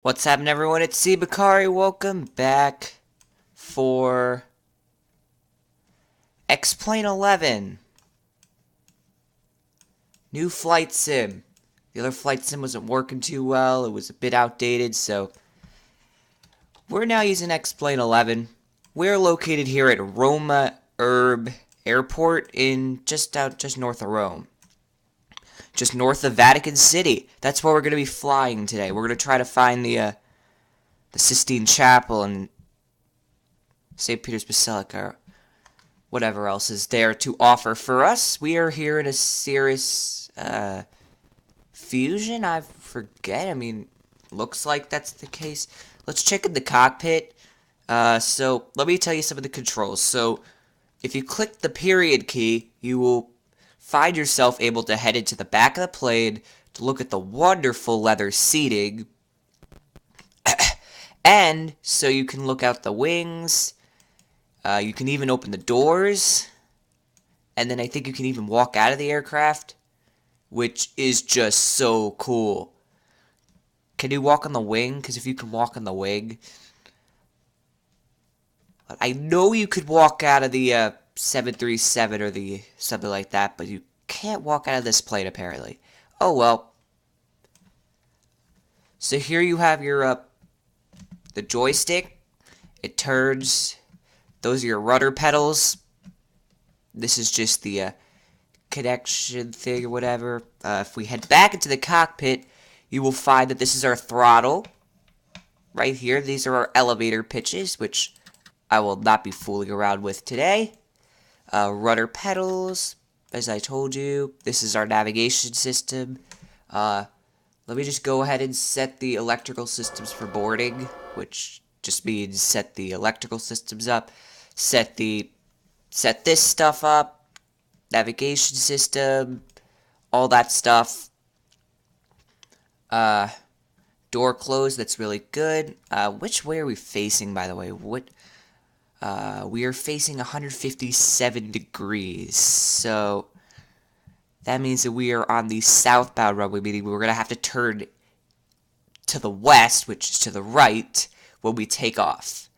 What's happening, everyone? It's Bakari. Welcome back for XPlane 11. New flight sim. The other flight sim wasn't working too well. It was a bit outdated, so we're now using XPlane 11. We're located here at Roma Erb Airport in just north of Rome. Just north of Vatican City. That's where we're going to be flying today. We're going to try to find the Sistine Chapel and St. Peter's Basilica, whatever else is there to offer for us. We are here in a Cirrus Fusion. I forget. I mean, looks like that's the case. Let's check in the cockpit. So let me tell you some of the controls. So if you click the period key, you will find yourself able to head into the back of the plane to look at the wonderful leather seating. And so you can look out the wings. You can even open the doors. And then I think you can even walk out of the aircraft, which is just so cool. Can you walk on the wing? Because if you can walk on the wing, I know you could walk out of the 737 or the something like that, but you can't walk out of this plane apparently. Oh well. So here you have your the joystick. It turns. Those are your rudder pedals. This is just the connection thing or whatever. If we head back into the cockpit, you will find that this is our throttle. Right here, these are our elevator pitches, which I will not be fooling around with today. Rudder pedals, as I told you. This is our navigation system. Let me just go ahead and set the electrical systems for boarding, which just means set the electrical systems up. Set this stuff up. Navigation system. All that stuff. Door closed, that's really good. Which way are we facing, by the way? We are facing 157 degrees, so that means that we are on the southbound runway, meaning we're going to have to turn to the west, which is to the right, when we take off.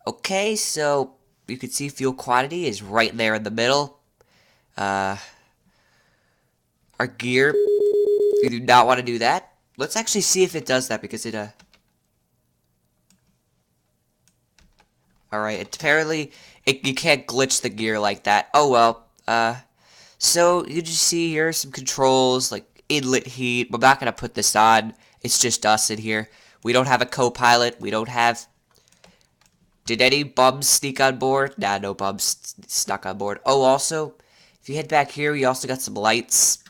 Okay, so you can see fuel quantity is right there in the middle. Our gear, you do not want to do that. Let's actually see if it does that, because it, Alright, apparently, you can't glitch the gear like that. Oh well, so you just see here some controls, like inlet heat. We're not going to put this on. It's just us in here. We don't have a co-pilot. We don't have... Did any bums sneak on board? Nah, no bums snuck on board. Oh, also, if you head back here, we also got some lights.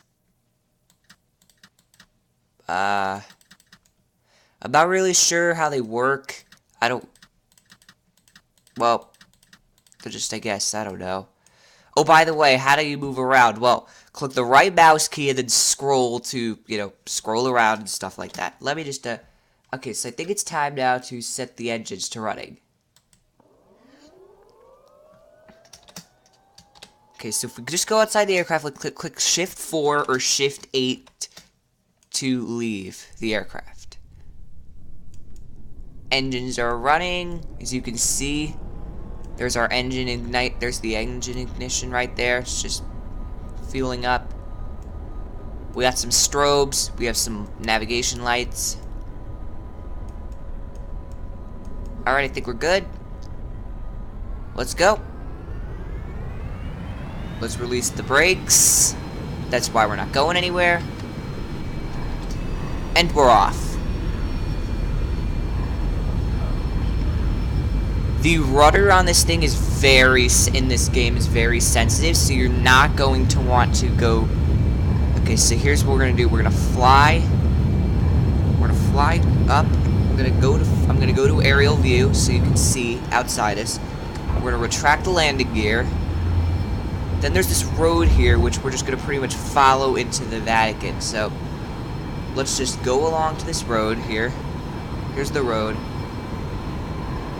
I'm not really sure how they work. Well, they're just, I guess, I don't know. Oh, by the way, how do you move around? Well, click the right mouse key and then scroll to, scroll around and stuff like that. Let me just, okay, so I think it's time now to set the engines to running. Okay, so if we just go outside the aircraft, like, click Shift 4 or Shift 8 to leave the aircraft. Engines are running, as you can see. There's our engine ignite. There's the engine ignition right there. It's just fueling up. We got some strobes. We have some navigation lights. Alright, I think we're good. Let's go. Let's release the brakes. That's why we're not going anywhere. And we're off. The rudder on this thing is in this game is very sensitive, so you're not going to want to go... Okay, so here's what we're going to do. We're going to fly. We're going to fly up. I'm going to go to aerial view so you can see outside us. We're going to retract the landing gear. Then there's this road here, which we're just going to pretty much follow into the Vatican. So let's just go along to this road here. Here's the road.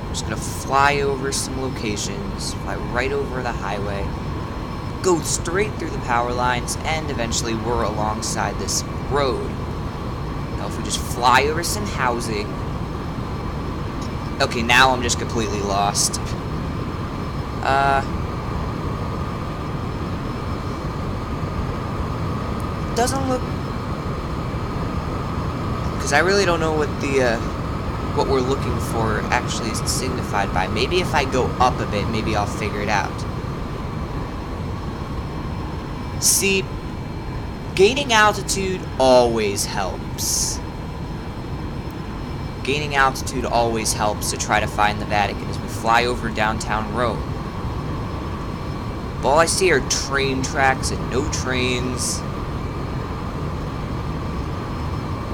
Just gonna fly over some locations, fly right over the highway, go straight through the power lines, and eventually we're alongside this road. Now if we just fly over some housing, Okay, now I'm just completely lost. Doesn't look... Because I really don't know what the, what we're looking for actually is signified by. Maybe if I go up a bit, maybe I'll figure it out. See, gaining altitude always helps. Gaining altitude always helps to try to find the Vatican as we fly over downtown Rome. But all I see are train tracks and no trains.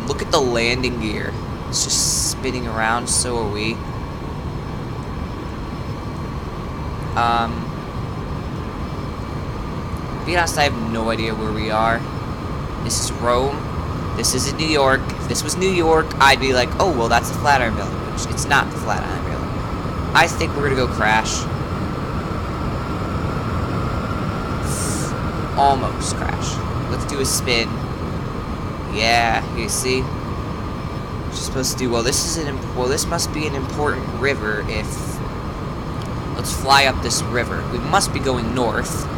Look at the landing gear. It's just spinning around, so are we. To be honest, I have no idea where we are. This is Rome. This isn't New York. If this was New York, I'd be like, oh, well, that's the Flatiron Building, which it's not the Flatiron Building. I think we're gonna go crash. Almost crash. Let's do a spin. Yeah, you see? What you're supposed to do, well, this must be an important river if... Let's fly up this river. We must be going north.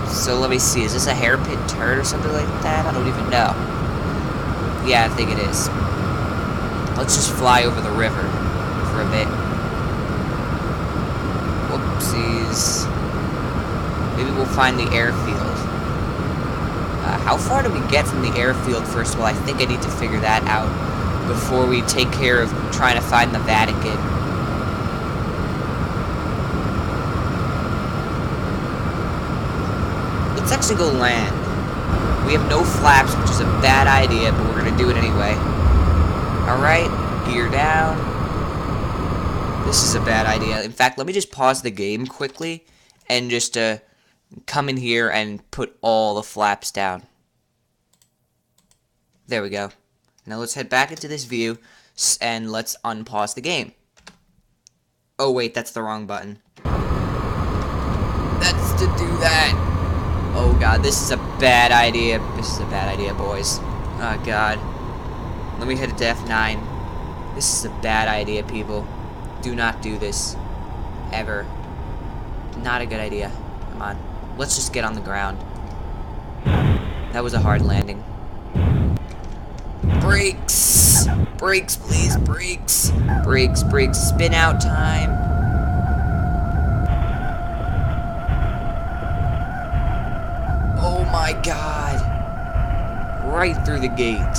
So let me see, is this a hairpin turn or something like that? I don't even know. Yeah, I think it is. Let's just fly over the river for a bit. Whoopsies. Maybe we'll find the airfield. How far do we get from the airfield, first of all? I think I need to figure that out before we take care of trying to find the Vatican. Let's actually go land. We have no flaps, which is a bad idea, but we're going to do it anyway. Alright, gear down. This is a bad idea. In fact, let me just pause the game quickly and just come in here and put all the flaps down. There we go. Now let's head back into this view and let's unpause the game. Oh wait, that's the wrong button. That's to do that. Oh god, this is a bad idea. This is a bad idea, boys. Oh god. Let me hit a F9. This is a bad idea, people. Do not do this. Ever. Not a good idea. Come on. Let's just get on the ground. That was a hard landing. Brakes! Brakes, please. Brakes. Brakes, brakes. Spin out time. Oh my god. Right through the gate.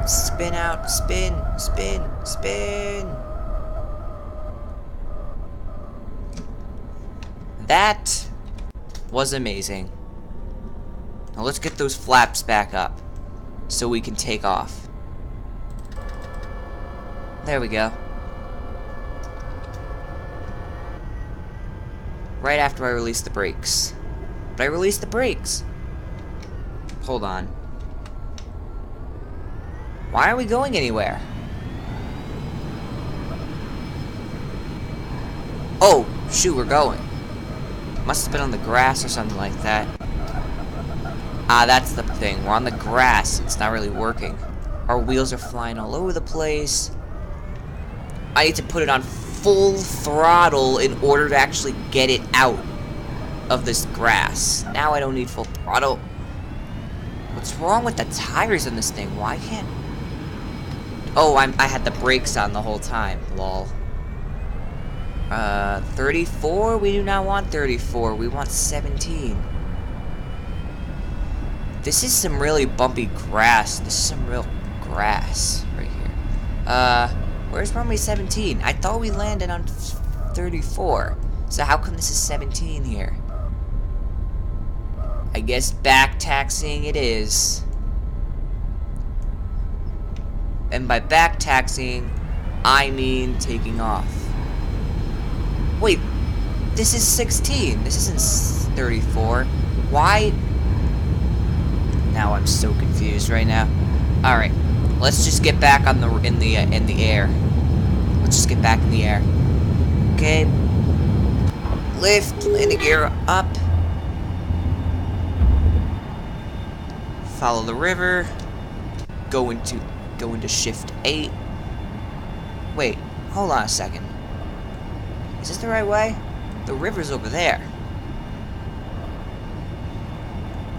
Spin out. Spin. Spin. Spin. That was amazing. Now let's get those flaps back up so we can take off. There we go. Right after I release the brakes. But I released the brakes. Hold on. Why aren't we going anywhere? Oh, shoot, we're going. Must have been on the grass or something like that. Ah, that's the thing. We're on the grass. It's not really working. Our wheels are flying all over the place. I need to put it on full throttle in order to actually get it out of this grass. Now I don't need full throttle. What's wrong with the tires on this thing? Why can't... Oh, I had the brakes on the whole time. Lol. 34? We do not want 34. We want 17. This is some really bumpy grass. This is some real grass right here. Where's runway 17? I thought we landed on 34. So how come this is 17 here? I guess back taxiing it is. And by back taxiing, I mean taking off. Wait, this is 16. This isn't 34. Why? Now I'm so confused right now. All right, let's just get back on the in the air. Let's just get back in the air. Okay. Lift, landing gear up. Follow the river. go into shift 8. Wait, hold on a second. Is this the right way? The river's over there.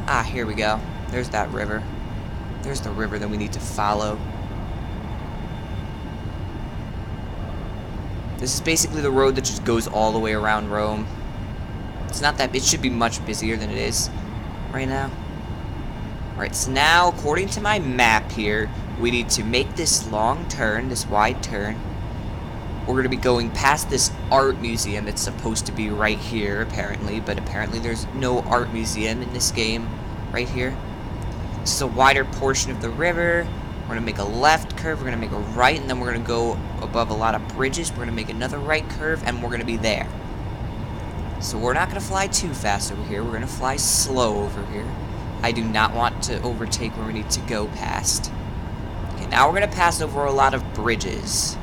Ah, here we go. There's that river. There's the river that we need to follow. This is basically the road that just goes all the way around Rome. It's not that, it should be much busier than it is right now. Alright, so now, according to my map here, we need to make this long turn, this wide turn. We're going to be going past this art museum that's supposed to be right here, apparently, but apparently there's no art museum in this game right here. This is a wider portion of the river. We're going to make a left curve, we're going to make a right, and then we're going to go above a lot of bridges. We're going to make another right curve, and we're going to be there. So we're not going to fly too fast over here. We're going to fly slow over here. I do not want to overtake where we need to go past. Okay, now we're going to pass over a lot of bridges.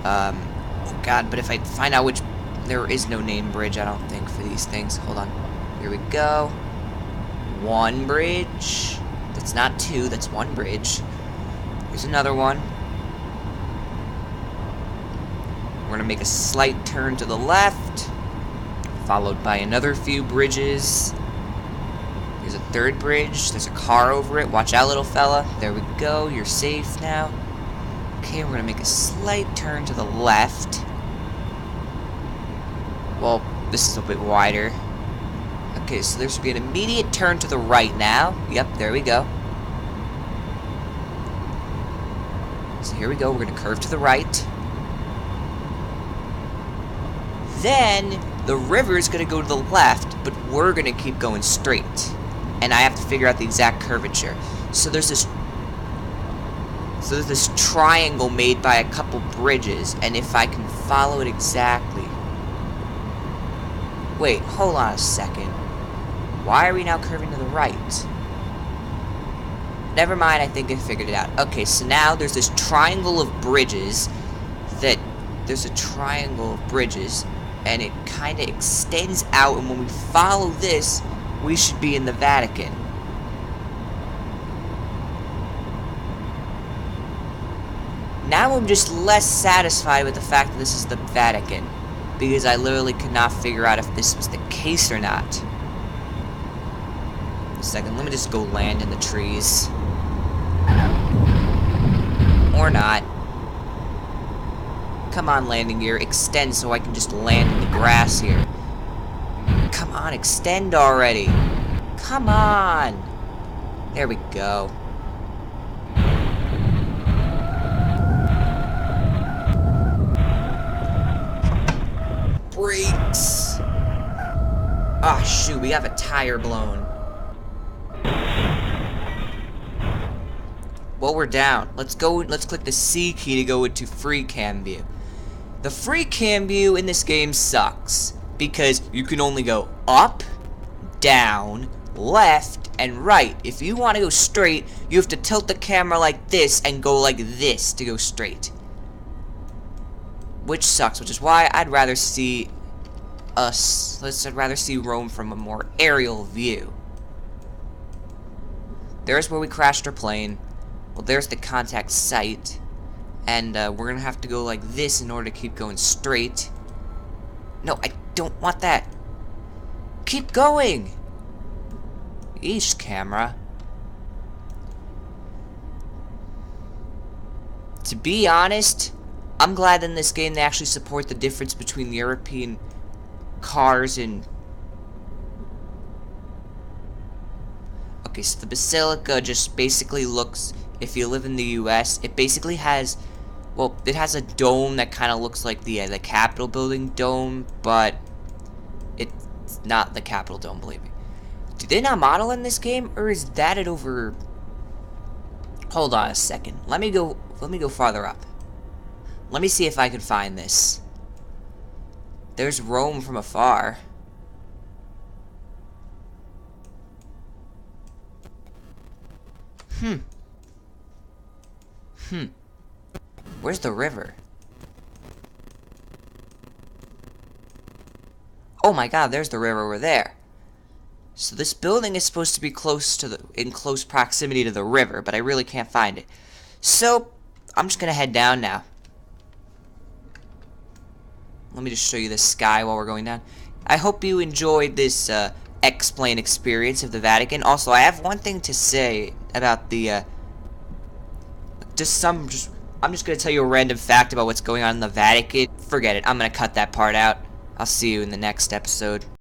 Oh god, but if I find out which... There is no name bridge, I don't think, for these things. Hold on. Here we go. One bridge. That's not two, that's one bridge. Here's another one. We're gonna make a slight turn to the left, followed by another few bridges. There's a third bridge. There's a car over it. Watch out, little fella. There we go. You're safe now. Okay, we're gonna make a slight turn to the left. Well, this is a bit wider. Okay, so there should be an immediate turn to the right now. Yep, there we go. So here we go. We're gonna curve to the right. Then the river is gonna go to the left, but we're gonna keep going straight. And I have to figure out the exact curvature. So there's this triangle made by a couple bridges, and if I can follow it exactly... Wait, hold on a second. Why are we now curving to the right? Never mind, I think I figured it out. Okay, so now there's this triangle of bridges and it kind of extends out, and when we follow this, we should be in the Vatican. Now I'm just less satisfied with the fact that this is the Vatican, because I literally could not figure out if this was the case or not. A second, let me just go land in the trees. Or not. Come on, landing gear, extend so I can just land in the grass here. Come on, extend already. Come on. There we go. Brakes. Ah, shoot, we have a tire blown. Well, we're down. Let's click the C key to go into free cam view. The free cam view in this game sucks, because you can only go up, down, left, and right. If you want to go straight, you have to tilt the camera like this and go like this to go straight. Which sucks, which is why I'd rather see Rome from a more aerial view. There's where we crashed our plane. Well, there's the contact site. And we're gonna have to go like this in order to keep going straight. No, I don't want that. Keep going! Eesh, camera. To be honest, I'm glad in this game they actually support the difference between the European cars and... Okay, so the Basilica just basically looks... If you live in the US, it basically has... Well, it has a dome that kind of looks like the Capitol building dome, but it's not the Capitol dome, believe me. Did they not model in this game, or is that it over... Hold on a second. Let me go farther up. Let me see if I can find this. There's Rome from afar. Where's the river? Oh my god, there's the river over there. So this building is supposed to be in close proximity to the river, but I really can't find it. So I'm just gonna head down now. Let me just show you the sky while we're going down. I hope you enjoyed this X-Plane experience of the Vatican. Also, I have one thing to say about the I'm just gonna tell you a random fact about what's going on in the Vatican. Forget it. I'm gonna cut that part out. I'll see you in the next episode.